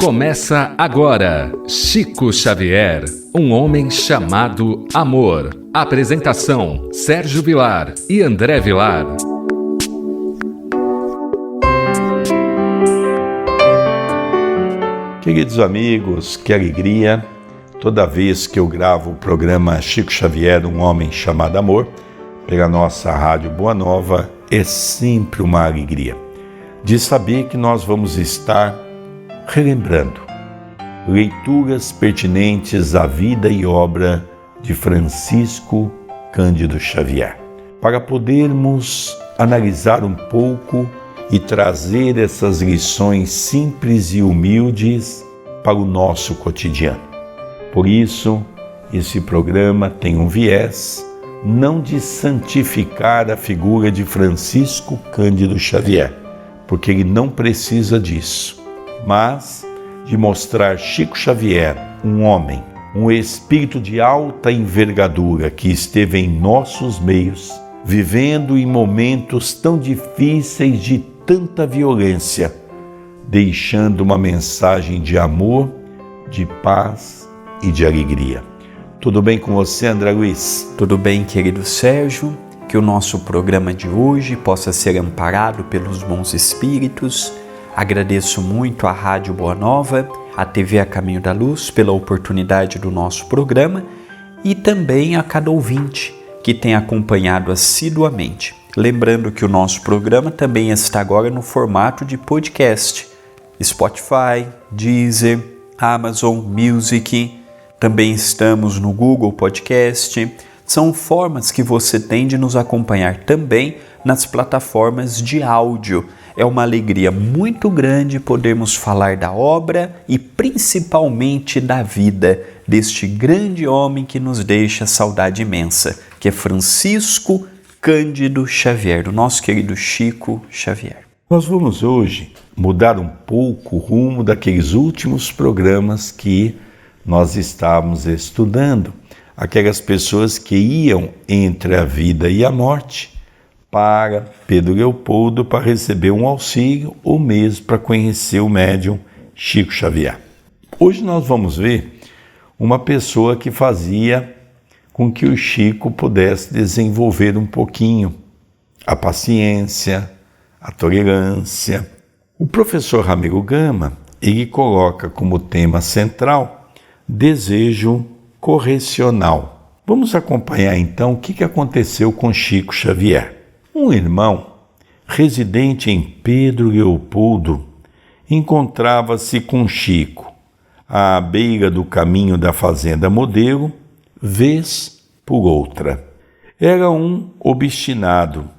Começa agora, Chico Xavier, um homem chamado amor. Apresentação, Sérgio Vilar e André Vilar. Queridos amigos, que alegria! Toda vez que eu gravo o programa Chico Xavier, um homem chamado amor, pela nossa Rádio Boa Nova, é sempre uma alegria de saber que nós vamos estar relembrando leituras pertinentes à vida e obra de Francisco Cândido Xavier, para podermos analisar um pouco e trazer essas lições simples e humildes para o nosso cotidiano. Por isso, esse programa tem um viés não de santificar a figura de Francisco Cândido Xavier, porque ele não precisa disso, mas de mostrar Chico Xavier, um homem, um espírito de alta envergadura que esteve em nossos meios, vivendo em momentos tão difíceis de tanta violência, deixando uma mensagem de amor, de paz e de alegria. Tudo bem com você, André Luiz? Tudo bem, querido Sérgio? Que o nosso programa de hoje possa ser amparado pelos bons espíritos. Agradeço muito à Rádio Boa Nova, à TV A Caminho da Luz, pela oportunidade do nosso programa e também a cada ouvinte que tem acompanhado assiduamente. Lembrando que o nosso programa também está agora no formato de podcast. Spotify, Deezer, Amazon Music, também estamos no Google Podcast. São formas que você tem de nos acompanhar também nas plataformas de áudio. É uma alegria muito grande podermos falar da obra e principalmente da vida deste grande homem que nos deixa saudade imensa, que é Francisco Cândido Xavier, o nosso querido Chico Xavier. Nós vamos hoje mudar um pouco o rumo daqueles últimos programas que nós estávamos estudando. Aquelas pessoas que iam entre a vida e a morte para Pedro Leopoldo para receber um auxílio ou mesmo para conhecer o médium Chico Xavier. Hoje nós vamos ver uma pessoa que fazia com que o Chico pudesse desenvolver um pouquinho a paciência, a tolerância. O professor Ramiro Gama, ele coloca como tema central desejo correcional. Vamos acompanhar então o que aconteceu com Chico Xavier. Um irmão, residente em Pedro Leopoldo, encontrava-se com Chico, à beira do caminho da Fazenda Modelo, vez por outra. Era um obstinado,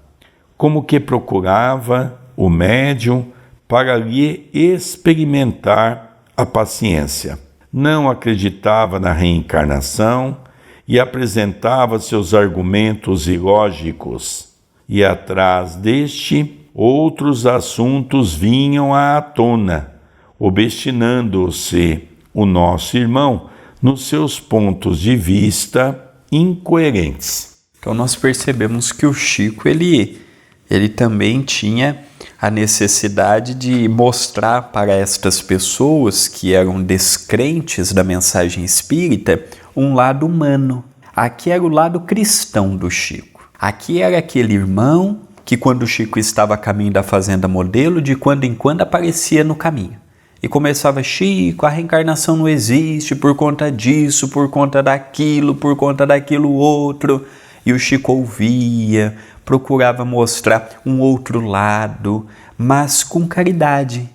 como que procurava o médium para lhe experimentar a paciência. Não acreditava na reencarnação e apresentava seus argumentos ilógicos. E atrás deste, outros assuntos vinham à tona, obstinando-se o nosso irmão nos seus pontos de vista incoerentes. Então nós percebemos que o Chico, ele também tinha a necessidade de mostrar para estas pessoas que eram descrentes da mensagem espírita um lado humano. Aqui era o lado cristão do Chico. Aqui era aquele irmão que, quando o Chico estava a caminho da Fazenda Modelo, de quando em quando aparecia no caminho. E começava: Chico, a reencarnação não existe por conta disso, por conta daquilo outro. E o Chico ouvia, procurava mostrar um outro lado, mas com caridade,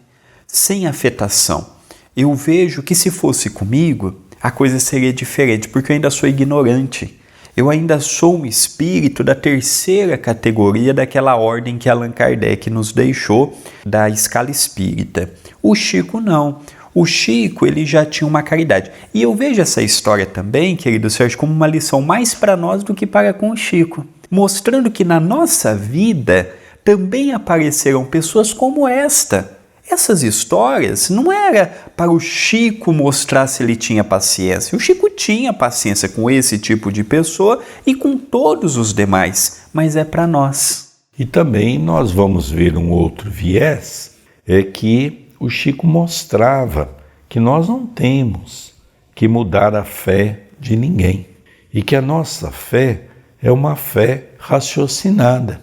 sem afetação. Eu vejo que se fosse comigo, a coisa seria diferente, porque eu ainda sou ignorante. Eu ainda sou um espírito da terceira categoria daquela ordem que Allan Kardec nos deixou, da escala espírita. O Chico não. O Chico, ele já tinha uma caridade. E eu vejo essa história também, querido Sérgio, como uma lição mais para nós do que para com o Chico, mostrando que na nossa vida também aparecerão pessoas como esta. Essas histórias não era para o Chico mostrar se ele tinha paciência. O Chico tinha paciência com esse tipo de pessoa e com todos os demais, mas é para nós. E também nós vamos ver um outro viés, é que o Chico mostrava que nós não temos que mudar a fé de ninguém e que a nossa fé é uma fé raciocinada.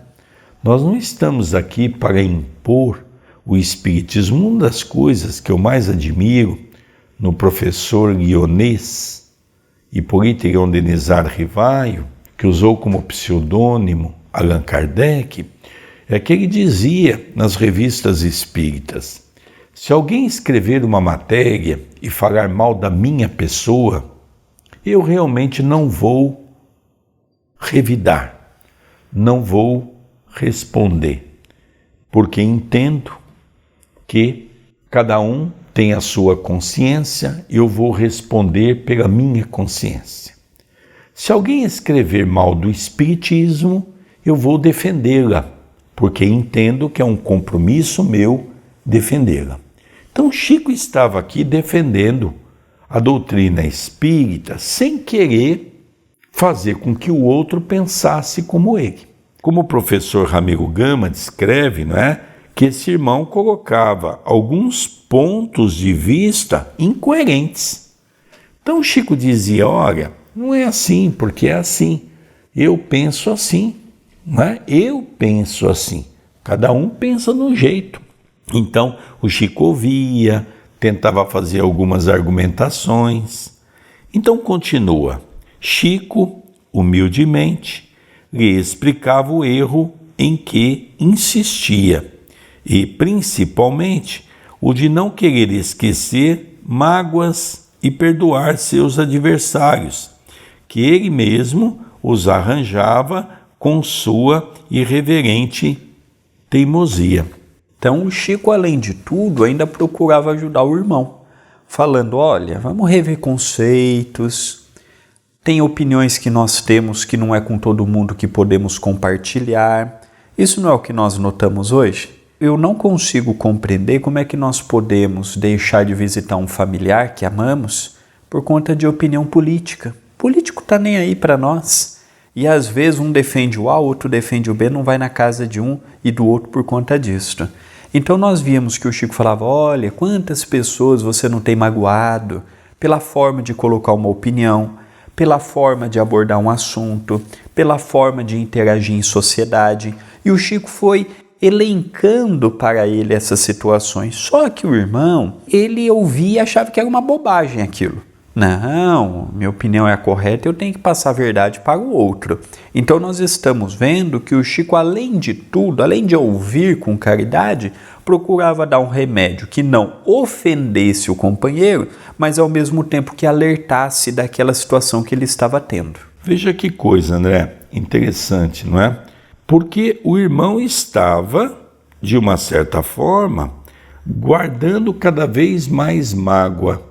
Nós não estamos aqui para impor o Espiritismo. Uma das coisas que eu mais admiro no professor guionês Hippolyte Denisard Rivaio, que usou como pseudônimo Allan Kardec, é que ele dizia nas revistas espíritas: se alguém escrever uma matéria e falar mal da minha pessoa, eu realmente não vou revidar, não vou responder, porque entendo que cada um tem a sua consciência e eu vou responder pela minha consciência. Se alguém escrever mal do Espiritismo, eu vou defendê-la, porque entendo que é um compromisso meu defendê-la. Então Chico estava aqui defendendo a doutrina espírita sem querer fazer com que o outro pensasse como ele. Como o professor Ramiro Gama descreve, não é? Que esse irmão colocava alguns pontos de vista incoerentes. Então Chico dizia: olha, não é assim, porque é assim. Eu penso assim, não é? Eu penso assim. Cada um pensa de um jeito. Então o Chico ouvia, tentava fazer algumas argumentações. Então continua. Chico, humildemente, lhe explicava o erro em que insistia, e principalmente o de não querer esquecer mágoas e perdoar seus adversários, que ele mesmo os arranjava com sua irreverente teimosia. Então o Chico, além de tudo, ainda procurava ajudar o irmão, falando: olha, vamos rever conceitos, tem opiniões que nós temos que não é com todo mundo que podemos compartilhar. Isso não é o que nós notamos hoje? Eu não consigo compreender como é que nós podemos deixar de visitar um familiar que amamos por conta de opinião política. O político está nem aí para nós. E às vezes um defende o A, outro defende o B, não vai na casa de um e do outro por conta disso. Então nós víamos que o Chico falava: olha, quantas pessoas você não tem magoado pela forma de colocar uma opinião, pela forma de abordar um assunto, pela forma de interagir em sociedade. E o Chico foi elencando para ele essas situações. Só que o irmão, ele ouvia e achava que era uma bobagem aquilo. Não, minha opinião é a correta, eu tenho que passar a verdade para o outro. Então nós estamos vendo que o Chico, além de tudo, além de ouvir com caridade, procurava dar um remédio que não ofendesse o companheiro, mas ao mesmo tempo que alertasse daquela situação que ele estava tendo. Veja que coisa, André, interessante, não é? Porque o irmão estava, de uma certa forma, guardando cada vez mais mágoa.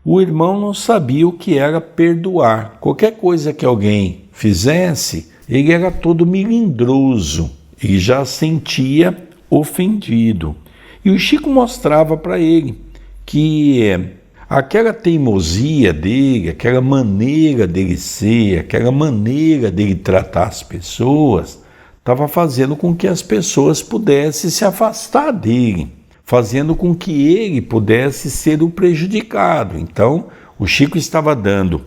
O irmão não sabia o que era perdoar. Qualquer coisa que alguém fizesse, ele era todo melindroso. Ele já sentia ofendido. E o Chico mostrava para ele que aquela teimosia dele, aquela maneira dele ser, aquela maneira dele tratar as pessoas, estava fazendo com que as pessoas pudessem se afastar dele, fazendo com que ele pudesse ser o prejudicado. Então, o Chico estava dando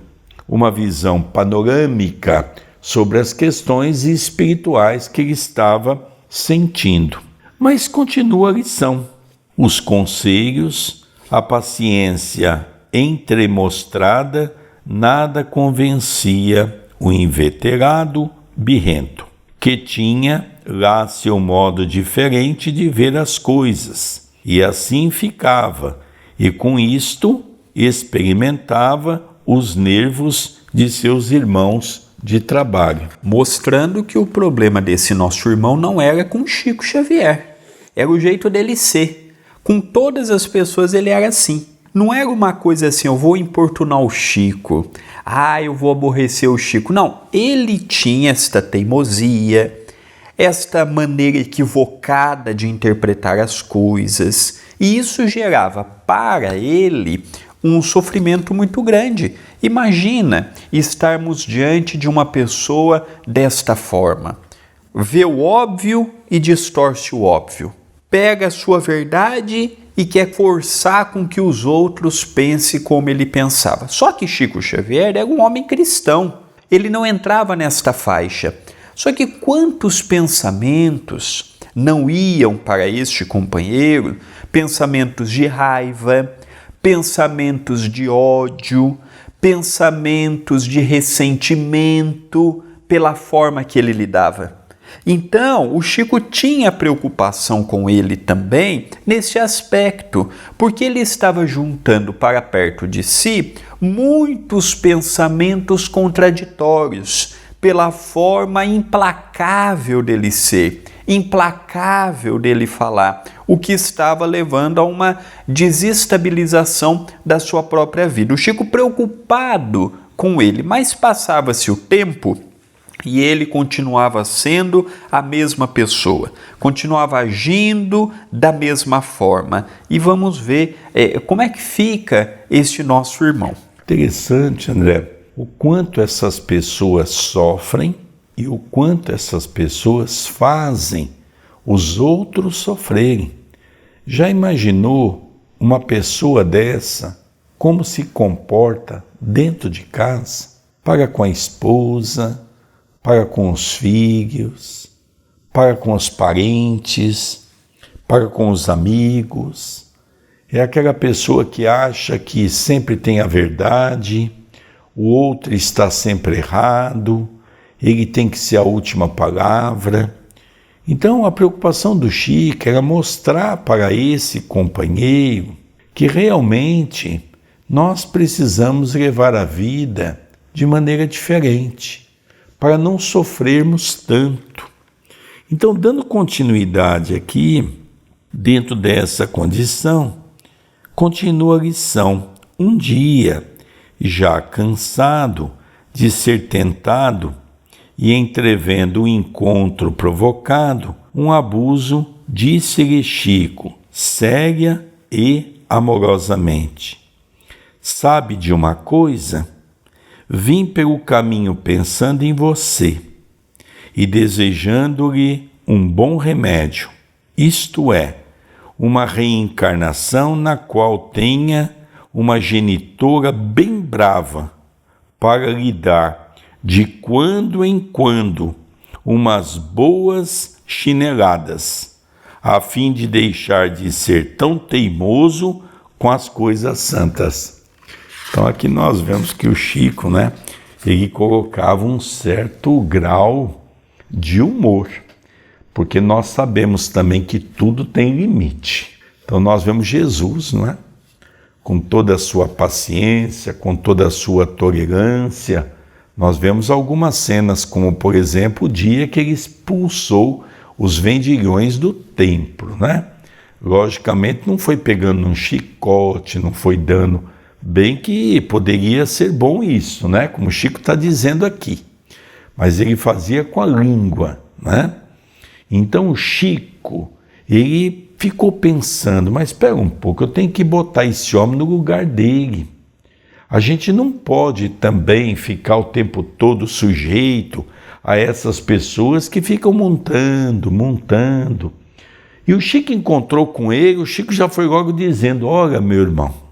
uma visão panorâmica sobre as questões espirituais que ele estava sentindo. Mas continua a lição. Os conselhos, a paciência entremostrada, nada convencia o inveterado birrento, que tinha lá seu modo diferente de ver as coisas, e assim ficava, e com isto experimentava os nervos de seus irmãos de trabalho. Mostrando que o problema desse nosso irmão não era com Chico Xavier, era o jeito dele ser. Com todas as pessoas ele era assim. Não era uma coisa assim: eu vou importunar o Chico, eu vou aborrecer o Chico. Não, ele tinha esta teimosia, esta maneira equivocada de interpretar as coisas, e isso gerava para ele um sofrimento muito grande. Imagina estarmos diante de uma pessoa desta forma. Vê o óbvio e distorce o óbvio. Pega a sua verdade e quer forçar com que os outros pensem como ele pensava. Só que Chico Xavier era um homem cristão, ele não entrava nesta faixa. Só que quantos pensamentos não iam para este companheiro? Pensamentos de raiva, pensamentos de ódio, pensamentos de ressentimento pela forma que ele lidava. Então, o Chico tinha preocupação com ele também nesse aspecto, porque ele estava juntando para perto de si muitos pensamentos contraditórios, pela forma implacável dele ser, implacável dele falar, o que estava levando a uma desestabilização da sua própria vida. O Chico preocupado com ele, mas passava-se o tempo e ele continuava sendo a mesma pessoa, continuava agindo da mesma forma. E vamos ver como é que fica este nosso irmão. Interessante, André, o quanto essas pessoas sofrem e o quanto essas pessoas fazem os outros sofrerem. Já imaginou uma pessoa dessa, como se comporta dentro de casa, para com a esposa, para com os filhos, para com os parentes, para com os amigos? É aquela pessoa que acha que sempre tem a verdade, o outro está sempre errado, ele tem que ser a última palavra. Então a preocupação do Chico era mostrar para esse companheiro que realmente nós precisamos levar a vida de maneira diferente, para não sofrermos tanto. Então, dando continuidade aqui, dentro dessa condição, continua a lição. Um dia, já cansado de ser tentado e entrevendo o encontro provocado, um abuso, disse-lhe Chico, séria e amorosamente: sabe de uma coisa? Vim pelo caminho pensando em você e desejando-lhe um bom remédio, isto é, uma reencarnação na qual tenha uma genitora bem brava para lhe dar, de quando em quando, umas boas chineladas, a fim de deixar de ser tão teimoso com as coisas santas. Então aqui nós vemos que o Chico, ele colocava um certo grau de humor, porque nós sabemos também que tudo tem limite. Então nós vemos Jesus, com toda a sua paciência, com toda a sua tolerância. Nós vemos algumas cenas, como por exemplo o dia que ele expulsou os vendilhões do templo, Logicamente não foi pegando um chicote, não foi dando... Bem que poderia ser bom isso, como o Chico está dizendo aqui. Mas ele fazia com a língua, Então o Chico, ele ficou pensando, mas espera um pouco, eu tenho que botar esse homem no lugar dele. A gente não pode também ficar o tempo todo sujeito a essas pessoas que ficam montando. E o Chico encontrou com ele, o Chico já foi logo dizendo, olha meu irmão,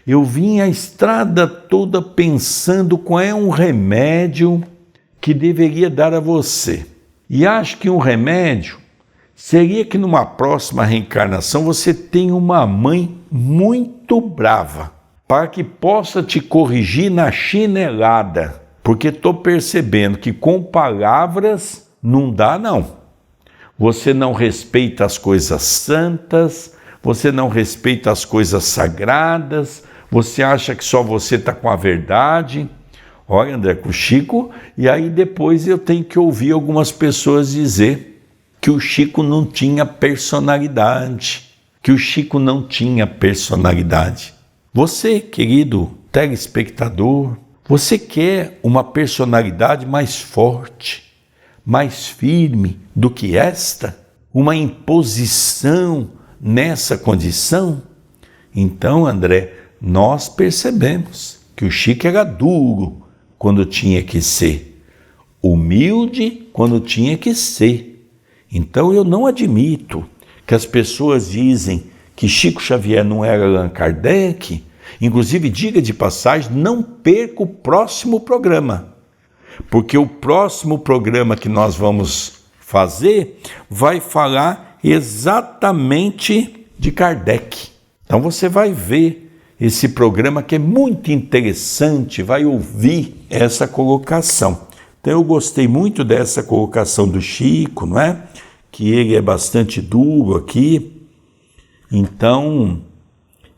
eu vim a estrada toda pensando qual é um remédio que deveria dar a você. E acho que um remédio seria que numa próxima reencarnação você tenha uma mãe muito brava, para que possa te corrigir na chinelada. Porque estou percebendo que com palavras não dá não. Você não respeita as coisas santas, você não respeita as coisas sagradas, você acha que só você está com a verdade. Olha, André, com o Chico, e aí depois eu tenho que ouvir algumas pessoas dizer que o Chico não tinha personalidade, Você, querido telespectador, você quer uma personalidade mais forte, mais firme do que esta? Uma imposição nessa condição? Então, André, nós percebemos que o Chico era duro quando tinha que ser, humilde quando tinha que ser. Então eu não admito que as pessoas dizem que Chico Xavier não era Allan Kardec, inclusive, diga de passagem, não perca o próximo programa, porque o próximo programa que nós vamos fazer vai falar exatamente de Kardec. Então você vai ver esse programa que é muito interessante, vai ouvir essa colocação. Então eu gostei muito dessa colocação do Chico, não é? Que ele é bastante duro aqui. Então,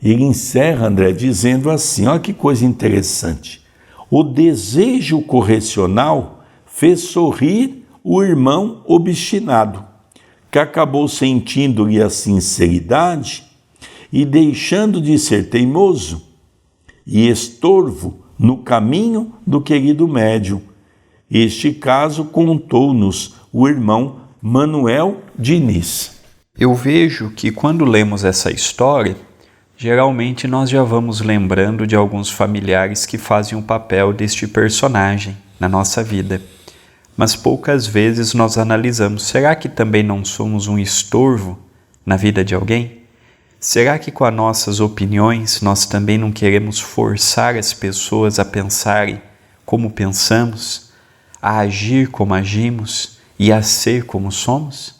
ele encerra, André, dizendo assim, olha que coisa interessante. O desejo correcional fez sorrir o irmão obstinado, que acabou sentindo-lhe a sinceridade e deixando de ser teimoso e estorvo no caminho do querido médium. Este caso contou-nos o irmão Manuel Diniz. Eu vejo que quando lemos essa história, geralmente nós já vamos lembrando de alguns familiares que fazem o papel deste personagem na nossa vida. Mas poucas vezes nós analisamos, será que também não somos um estorvo na vida de alguém? Será que com as nossas opiniões nós também não queremos forçar as pessoas a pensarem como pensamos, a agir como agimos e a ser como somos?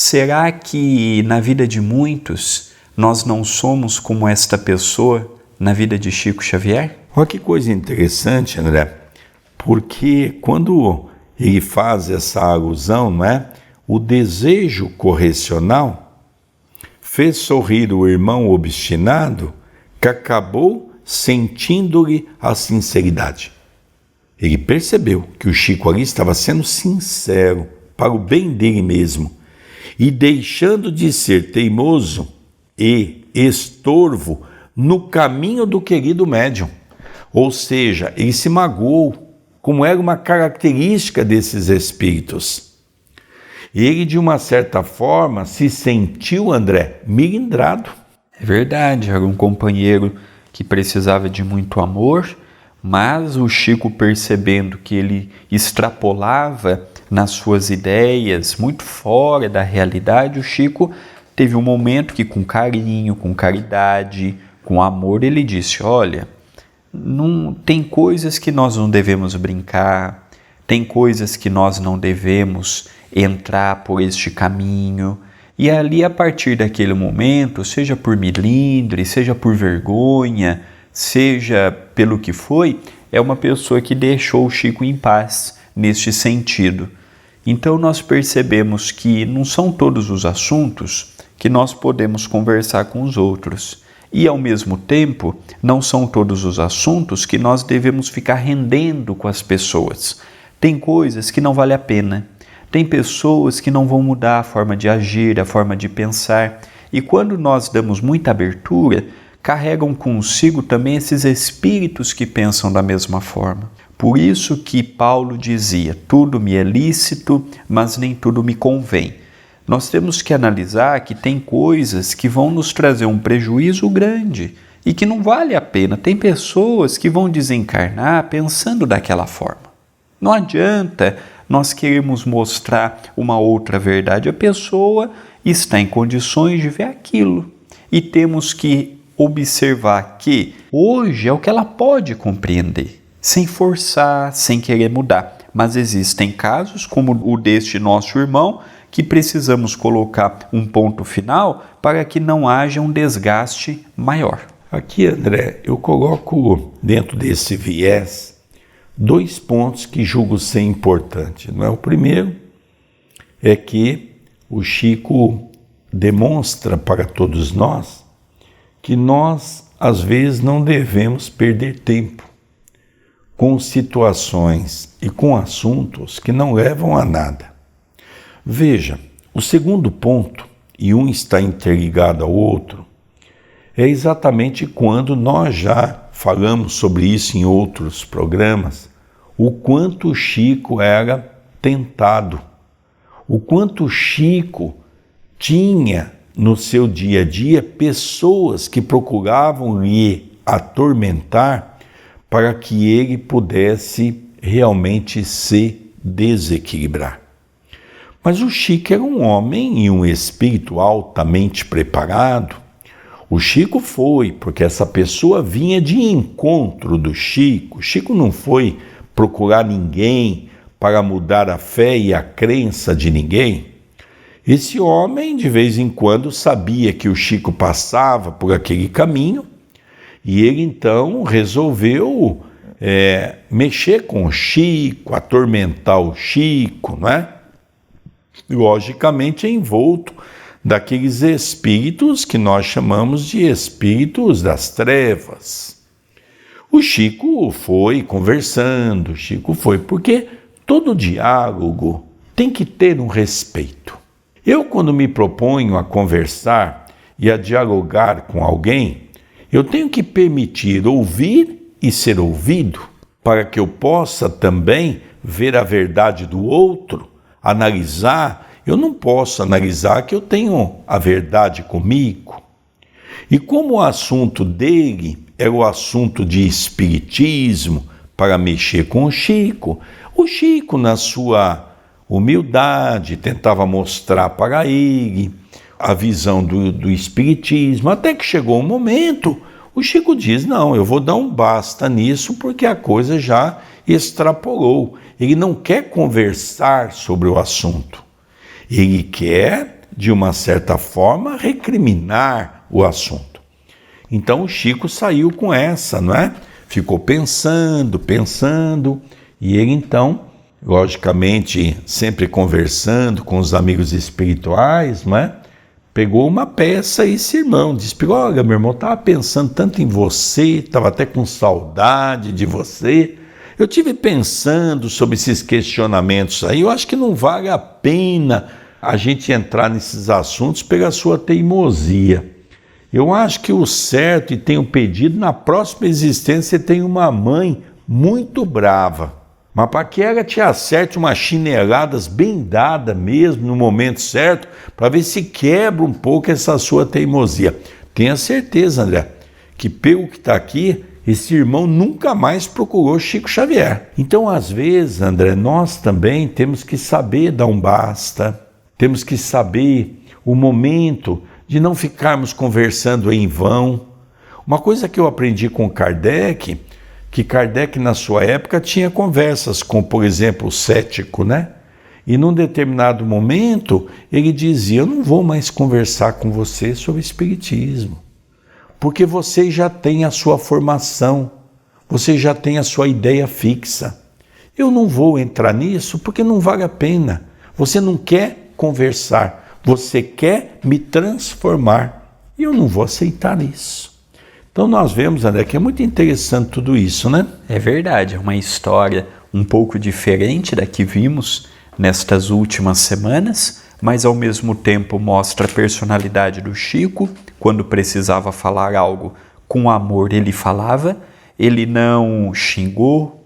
Será que na vida de muitos nós não somos como esta pessoa na vida de Chico Xavier? Olha que coisa interessante, André, porque quando ele faz essa alusão, não é? O desejo correcional fez sorrir o irmão obstinado que acabou sentindo-lhe a sinceridade. Ele percebeu que o Chico ali estava sendo sincero para o bem dele mesmo e deixando de ser teimoso e estorvo no caminho do querido médium. Ou seja, ele se magoou, como era uma característica desses espíritos. Ele, de uma certa forma, se sentiu, André, melindrado. É verdade, era um companheiro que precisava de muito amor, mas o Chico, percebendo que ele extrapolava nas suas ideias, muito fora da realidade, o Chico teve um momento que, com carinho, com caridade, com amor, ele disse, olha, não, tem coisas que nós não devemos brincar, tem coisas que nós não devemos entrar por este caminho. E ali, a partir daquele momento, seja por milindre, seja por vergonha, seja pelo que foi, é uma pessoa que deixou o Chico em paz neste sentido. Então nós percebemos que não são todos os assuntos que nós podemos conversar com os outros. E, ao mesmo tempo, não são todos os assuntos que nós devemos ficar rendendo com as pessoas. Tem coisas que não vale a pena. Tem pessoas que não vão mudar a forma de agir, a forma de pensar. E quando nós damos muita abertura, carregam consigo também esses espíritos que pensam da mesma forma. Por isso que Paulo dizia, tudo me é lícito, mas nem tudo me convém. Nós temos que analisar que tem coisas que vão nos trazer um prejuízo grande e que não vale a pena. Tem pessoas que vão desencarnar pensando daquela forma. Não adianta nós queremos mostrar uma outra verdade. A pessoa está em condições de ver aquilo. E temos que observar que hoje é o que ela pode compreender, sem forçar, sem querer mudar. Mas existem casos, como o deste nosso irmão, que precisamos colocar um ponto final para que não haja um desgaste maior. Aqui, André, eu coloco dentro desse viés 2 pontos que julgo ser importantes. Não é? O primeiro é que o Chico demonstra para todos nós que nós, às vezes, não devemos perder tempo com situações e com assuntos que não levam a nada. Veja, o segundo ponto, e um está interligado ao outro, é exatamente quando nós já falamos sobre isso em outros programas, o quanto o Chico era tentado, o quanto o Chico tinha no seu dia a dia pessoas que procuravam lhe atormentar para que ele pudesse realmente se desequilibrar. Mas o Chico era um homem e um espírito altamente preparado, O Chico foi, porque essa pessoa vinha de encontro do Chico. O Chico não foi procurar ninguém para mudar a fé e a crença de ninguém. Esse homem, de vez em quando, sabia que o Chico passava por aquele caminho e ele, então, resolveu mexer com o Chico, atormentar o Chico, não é? Logicamente, envolto daqueles espíritos que nós chamamos de espíritos das trevas. O Chico foi conversando, porque todo diálogo tem que ter um respeito. Eu, quando me proponho a conversar e a dialogar com alguém, eu tenho que permitir ouvir e ser ouvido, para que eu possa também ver a verdade do outro, analisar. Eu não posso analisar que eu tenho a verdade comigo. E como o assunto dele é o assunto de espiritismo, para mexer com o Chico, na sua humildade, tentava mostrar para ele a visão do espiritismo, até que chegou um momento, o Chico diz, não, eu vou dar um basta nisso, porque a coisa já extrapolou. Ele não quer conversar sobre o assunto. Ele quer, de uma certa forma, recriminar o assunto. Então o Chico saiu com essa, não é? Ficou pensando, e ele então, logicamente, sempre conversando com os amigos espirituais, não é? Pegou uma peça e esse irmão disse, olha, meu irmão, estava pensando tanto em você, estava até com saudade de você. Eu tive pensando sobre esses questionamentos aí, eu acho que não vale a pena a gente entrar nesses assuntos pela sua teimosia. Eu acho que o certo, e tenho pedido, na próxima existência você tem uma mãe muito brava, mas para que ela te acerte umas chineladas bem dadas mesmo, no momento certo, para ver se quebra um pouco essa sua teimosia. Tenha certeza, André, que pelo que está aqui, esse irmão nunca mais procurou Chico Xavier. Então, às vezes, André, nós também temos que saber dar um basta, temos que saber o momento de não ficarmos conversando em vão. Uma coisa que eu aprendi com Kardec, que Kardec na sua época tinha conversas com, por exemplo, o cético, né? E num determinado momento ele dizia, eu não vou mais conversar com você sobre espiritismo, porque você já tem a sua formação, você já tem a sua ideia fixa. Eu não vou entrar nisso porque não vale a pena. Você não quer conversar, você quer me transformar. E eu não vou aceitar isso. Então nós vemos, André, que é muito interessante tudo isso, né? É verdade, é uma história um pouco diferente da que vimos nestas últimas semanas, mas ao mesmo tempo mostra a personalidade do Chico. Quando precisava falar algo com amor, ele falava, ele não xingou,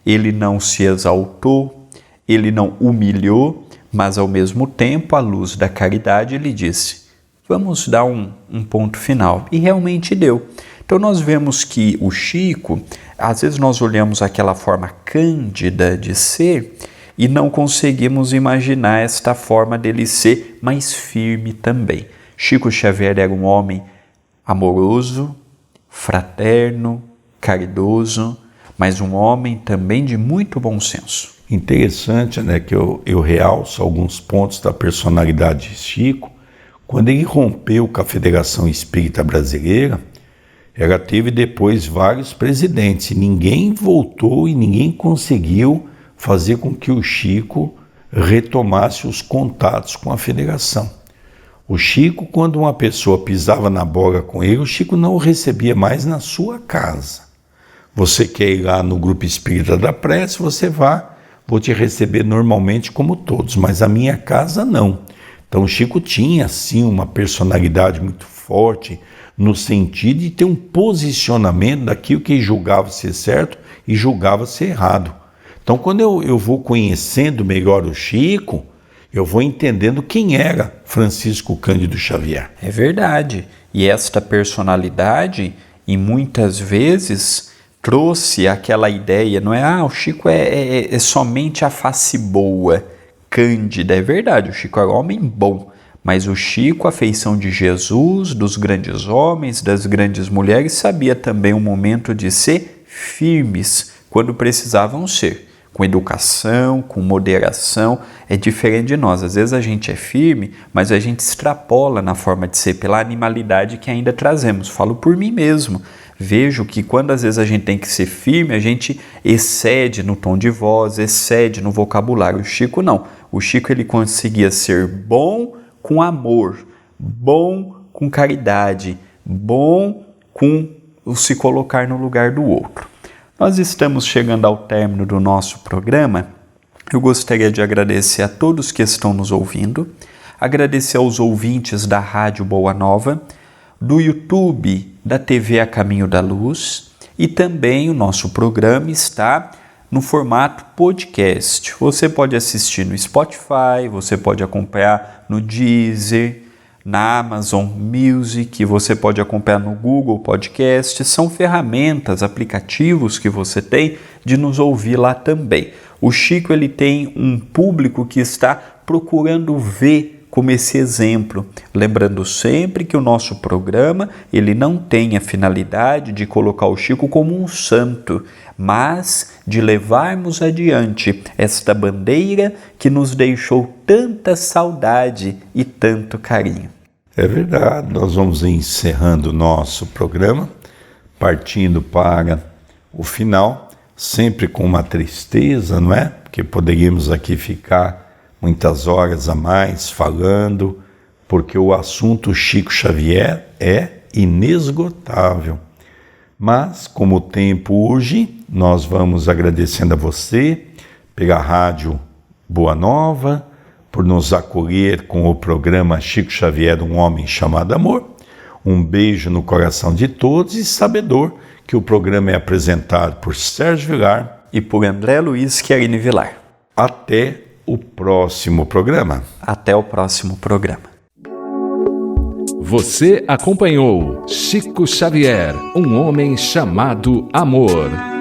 ele não se exaltou, ele não humilhou, mas ao mesmo tempo, à luz da caridade, ele disse, vamos dar um ponto final. E realmente deu. Então nós vemos que o Chico, às vezes nós olhamos aquela forma cândida de ser e não conseguimos imaginar esta forma dele ser mais firme também. Chico Xavier era um homem amoroso, fraterno, caridoso, mas um homem também de muito bom senso. Interessante, né, que eu realço alguns pontos da personalidade de Chico. Quando ele rompeu com a Federação Espírita Brasileira, ela teve depois vários presidentes, e ninguém voltou e ninguém conseguiu fazer com que o Chico retomasse os contatos com a Federação. O Chico, quando uma pessoa pisava na bola com ele, o Chico não o recebia mais na sua casa. Você quer ir lá no Grupo Espírita da Prece, você vá, vou te receber normalmente como todos, mas a minha casa não. Então o Chico tinha, sim, uma personalidade muito forte, no sentido de ter um posicionamento daquilo que julgava ser certo e julgava ser errado. Então, quando eu vou conhecendo melhor o Chico, eu vou entendendo quem era Francisco Cândido Xavier. É verdade. E esta personalidade, e muitas vezes, trouxe aquela ideia, não é? O Chico é somente a face boa, cândida. É verdade, o Chico era um homem bom, Mas o Chico, à feição de Jesus, dos grandes homens, das grandes mulheres, sabia também o momento de ser firmes quando precisavam ser, com educação, com moderação. É diferente de nós. Às vezes a gente é firme, mas a gente extrapola na forma de ser pela animalidade que ainda trazemos. Falo por mim mesmo. Vejo que quando às vezes a gente tem que ser firme, a gente excede no tom de voz, excede no vocabulário. O Chico não. O Chico ele conseguia ser bom com amor, bom com caridade, bom com o se colocar no lugar do outro. Nós estamos chegando ao término do nosso programa. Eu gostaria de agradecer a todos que estão nos ouvindo, agradecer aos ouvintes da Rádio Boa Nova, do YouTube, da TV A Caminho da Luz, e também o nosso programa está no formato podcast. Você pode assistir no Spotify, você pode acompanhar no Deezer, na Amazon Music, você pode acompanhar no Google Podcast. São ferramentas, aplicativos que você tem de nos ouvir lá também. O Chico ele tem um público que está procurando ver como esse exemplo, lembrando sempre que o nosso programa ele não tem a finalidade de colocar o Chico como um santo, mas de levarmos adiante esta bandeira que nos deixou tanta saudade e tanto carinho. É verdade, nós vamos encerrando o nosso programa, partindo para o final, sempre com uma tristeza, não é? Porque poderíamos aqui ficar muitas horas a mais falando, porque o assunto Chico Xavier é inesgotável. Mas, como o tempo urge, nós vamos agradecendo a você pela Rádio Boa Nova, por nos acolher com o programa Chico Xavier, um homem chamado amor. Um beijo no coração de todos e sabedor que o programa é apresentado por Sérgio Vilar e por André Luiz Querini Vilar. Até o próximo programa. Até o próximo programa. Você acompanhou Chico Xavier, um homem chamado amor.